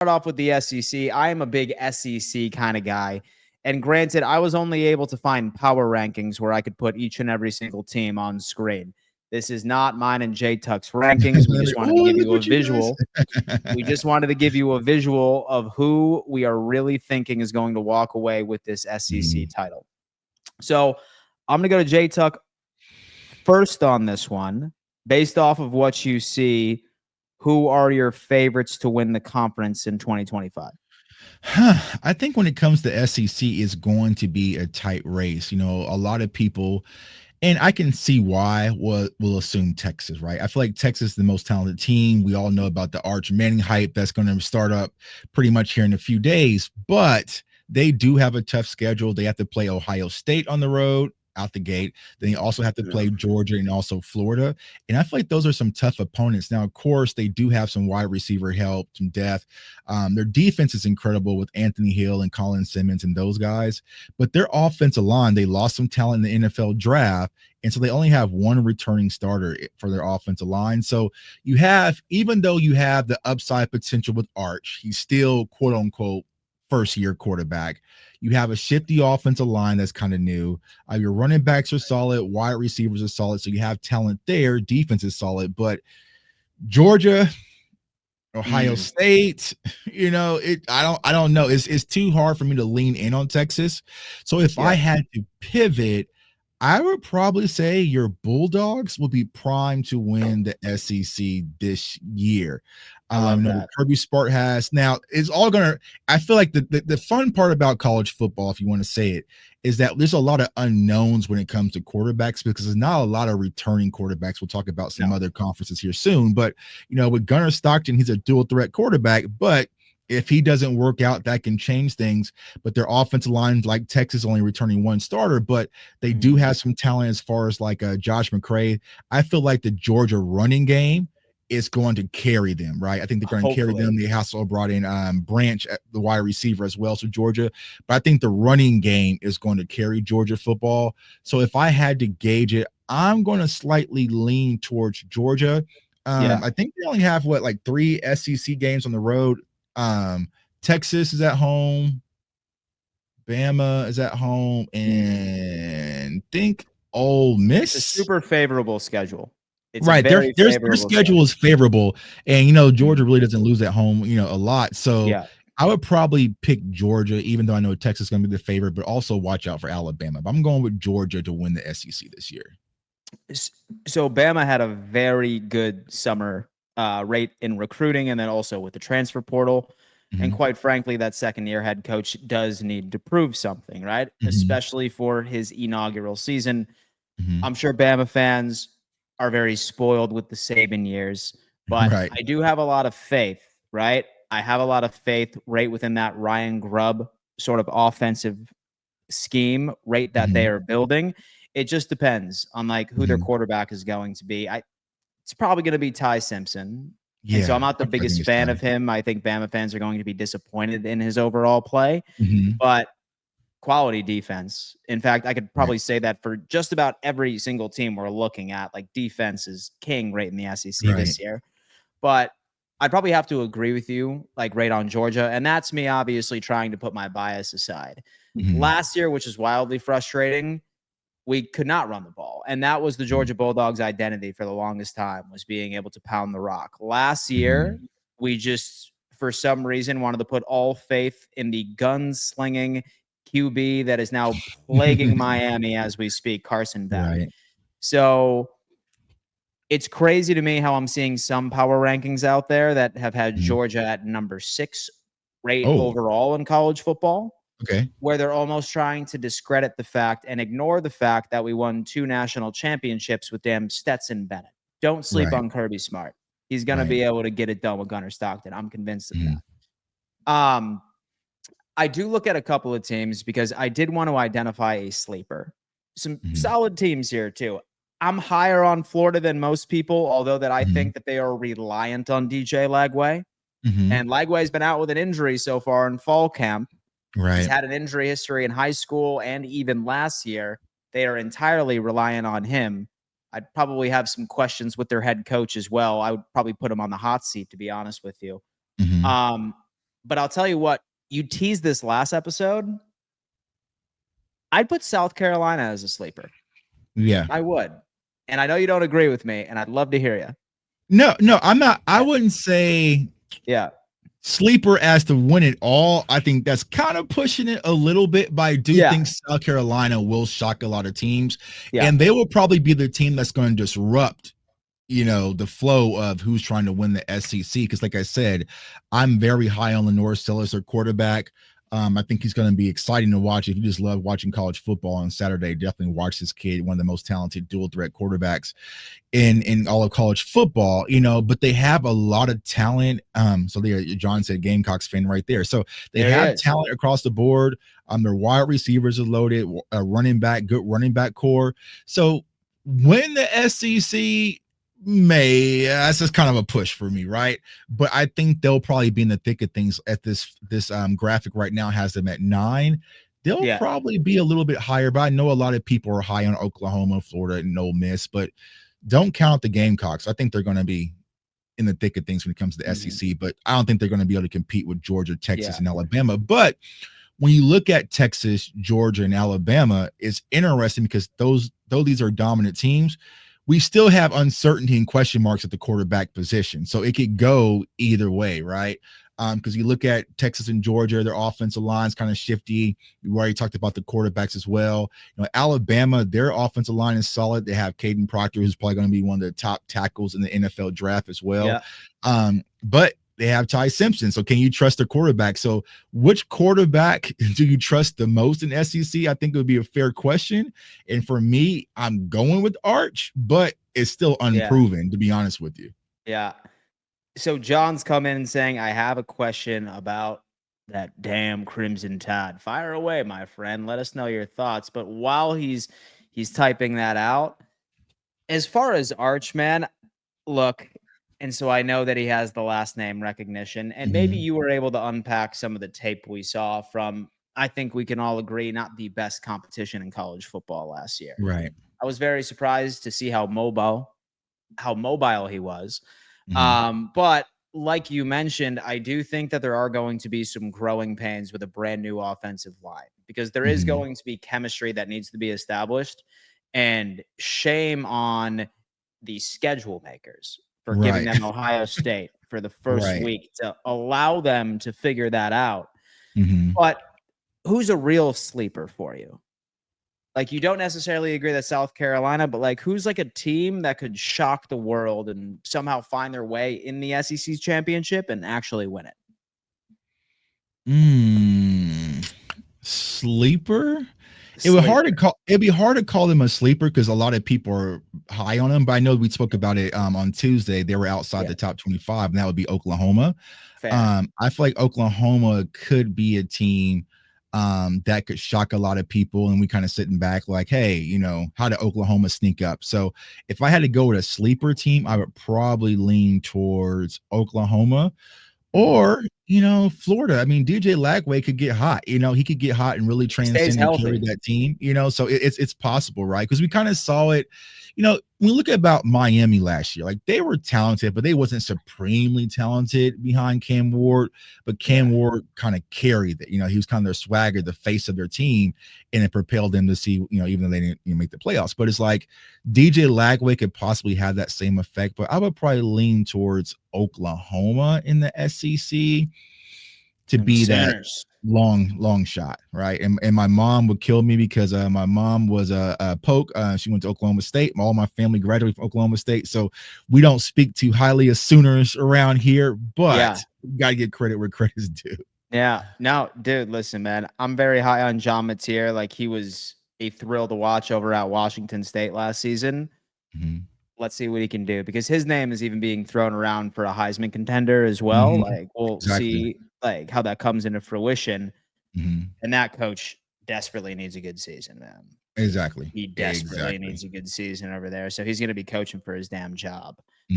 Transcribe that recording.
off with the SEC. I am a big SEC kind of guy. And granted, I was only able to find power rankings where I could put each and every single team on screen. This is not mine and J Tuck's rankings. We just wanted to give you a visual. We just wanted to give you a visual of who we are really thinking is going to walk away with this SEC title. So I'm going to go to J Tuck first on this one. Based off of what you see, who are your favorites to win the conference in 2025? I think when it comes to SEC, it's going to be a tight race. A lot of people, and I can see why, will assume Texas, right? I feel like Texas is the most talented team. We all know about the Arch Manning hype that's going to start up pretty much here in a few days, but they do have a tough schedule. They have to play Ohio State on the road out the gate. Then you also have to play Georgia and also Florida. And I feel like those are some tough opponents. Now, of course, they do have some wide receiver help, some depth. Their defense is incredible with Anthony Hill and Colin Simmons and those guys. But their offensive line, they lost some talent in the NFL draft. And so they only have one returning starter for their offensive line. So you have, even though you have the upside potential with Arch, he's still quote unquote first-year quarterback. You have a shifty offensive line that's kind of new. Your running backs are solid. Wide receivers are solid. So you have talent there. Defense is solid. But Georgia, Ohio State, I don't know. It's too hard for me to lean in on Texas. So if I had to pivot, I would probably say your Bulldogs will be primed to win the SEC this year. Kirby Smart has now. It's all gonna. I feel like the fun part about college football, if you want to say it, is that there's a lot of unknowns when it comes to quarterbacks because there's not a lot of returning quarterbacks. We'll talk about some other conferences here soon, but with Gunnar Stockton, he's a dual threat quarterback, but if he doesn't work out, that can change things. But their offensive line, like Texas, only returning one starter, but they do have some talent as far as like Josh McCray. I feel like the Georgia running game is going to carry them, right? I think they're going to carry them. They also brought in Branch, the wide receiver as well, so Georgia. But I think the running game is going to carry Georgia football. So if I had to gauge it, I'm going to slightly lean towards Georgia. I think they only have 3 SEC games on the road. Texas is at home, Bama is at home, and think Ole Miss. It's a super favorable schedule. It's right. Their schedule is favorable, and Georgia really doesn't lose at home, a lot. So I would probably pick Georgia, even though I know Texas is going to be the favorite, but also watch out for Alabama. But I'm going with Georgia to win the SEC this year. So Bama had a very good summer rate in recruiting, and then also with the transfer portal. And quite frankly, that second-year head coach does need to prove something, right? Especially for his inaugural season. I'm sure Bama fans are very spoiled with the Saban years, but I do have a lot of faith, right? I have a lot of faith right within that Ryan Grubb sort of offensive scheme, right, that they are building. It just depends on who their quarterback is going to be. It's probably going to be Ty Simpson. Yeah, and so I'm not the biggest fan of him. I think Bama fans are going to be disappointed in his overall play, but quality defense. In fact, I could probably say that for just about every single team we're looking at, defense is king right in the SEC this year. But I'd probably have to agree with you, right on Georgia. And that's me obviously trying to put my bias aside. Last year, which is wildly frustrating, we could not run the ball. And that was the Georgia Bulldogs' identity for the longest time, was being able to pound the rock. Last year, we just, for some reason, wanted to put all faith in the gunslinging QB that is now plaguing Miami as we speak, Carson Beck. So it's crazy to me how I'm seeing some power rankings out there that have had Georgia at number 6 overall in college football. Where they're almost trying to discredit the fact and ignore the fact that we won 2 national championships with damn Stetson Bennett. Don't sleep on Kirby Smart. He's going to be able to get it done with Gunnar Stockton. I'm convinced of that. I do look at a couple of teams because I did want to identify a sleeper. Some solid teams here too. I'm higher on Florida than most people, although that I think that they are reliant on DJ Lagway. And Lagway's been out with an injury so far in fall camp. He's had an injury history in high school and even last year. They are entirely reliant on him. I'd probably have some questions with their head coach as well. I would probably put him on the hot seat, to be honest with you. But I'll tell you what, you teased this last episode. I'd put South Carolina as a sleeper. Yeah. I would. And I know you don't agree with me, and I'd love to hear you. No, I'm not. I wouldn't say sleeper as to win it all. I think that's kind of pushing it a little bit, but I do think South Carolina will shock a lot of teams, and they will probably be the team that's going to disrupt, the flow of who's trying to win the SEC. Because, like I said, I'm very high on Lenore Sellers, their quarterback. I think he's going to be exciting to watch. If you just love watching college football on Saturday, definitely watch this kid, one of the most talented dual threat quarterbacks in all of college football, but they have a lot of talent. So there, John said Gamecocks fan right there. So they have talent across the board. Their wide receivers are loaded, good running back core. So when the SEC that's just kind of a push for me, right? But I think they'll probably be in the thick of things. At this graphic right now has them at 9. They'll probably be a little bit higher, but I know a lot of people are high on Oklahoma, Florida, and Ole Miss, but don't count the Gamecocks. I think they're going to be in the thick of things when it comes to the SEC, but I don't think they're going to be able to compete with Georgia, Texas, and Alabama. But when you look at Texas, Georgia, and Alabama, it's interesting because though these are dominant teams, we still have uncertainty and question marks at the quarterback position. So it could go either way, right? Because you look at Texas and Georgia, their offensive line's kind of shifty. We already talked about the quarterbacks as well. Alabama, their offensive line is solid. They have Caden Proctor, who's probably going to be one of the top tackles in the NFL draft as well. But they have Ty Simpson. So can you trust their quarterback? So which quarterback do you trust the most in SEC? I think it would be a fair question. And for me, I'm going with Arch, but it's still unproven, to be honest with you. Yeah. So John's come in and saying, I have a question about that damn Crimson Tide. Fire away, my friend. Let us know your thoughts. But while he's typing that out, as far as Arch, man, look, and so I know that he has the last name recognition, and maybe you were able to unpack some of the tape we saw from, I think we can all agree, not the best competition in college football last year. Right. I was very surprised to see how mobile he was. But like you mentioned, I do think that there are going to be some growing pains with a brand new offensive line, because there is going to be chemistry that needs to be established, and shame on the schedule makers for giving them Ohio State for the first week to allow them to figure that out. But who's a real sleeper for you? Like, you don't necessarily agree that South Carolina, but like, who's like a team that could shock the world and somehow find their way in the SEC championship and actually win it? Sleeper? It'd be hard to call them a sleeper because a lot of people are high on them. But I know we spoke about it on Tuesday. They were outside the top 25, and that would be Oklahoma. I feel like Oklahoma could be a team that could shock a lot of people, and we kind of sitting back like, hey, how did Oklahoma sneak up? So if I had to go with a sleeper team, I would probably lean towards Oklahoma. Or, Florida. I mean, DJ Lagway could get hot. He could get hot and really transcend and carry that team. So it's possible, right? Because we kind of saw it. When we look about Miami last year, like, they were talented, but they wasn't supremely talented behind Cam Ward. But Cam Ward kind of carried it. He was kind of their swagger, the face of their team, and it propelled them to see, even though they didn't make the playoffs. But it's like DJ Lagway could possibly have that same effect. But I would probably lean towards Oklahoma in the SEC to be that long shot, right? And my mom would kill me because my mom was a Poke. She went to Oklahoma State. All my family graduated from Oklahoma State, so we don't speak too highly of Sooners around here. But we gotta get credit where credit's due. Yeah. No, dude, listen, man. I'm very high on John Mateer. Like, he was a thrill to watch over at Washington State last season. Let's see what he can do, because his name is even being thrown around for a Heisman contender as well. Like, we'll see like how that comes into fruition. And that coach desperately needs a good season, man. Exactly. He desperately needs a good season over there. So he's going to be coaching for his damn job.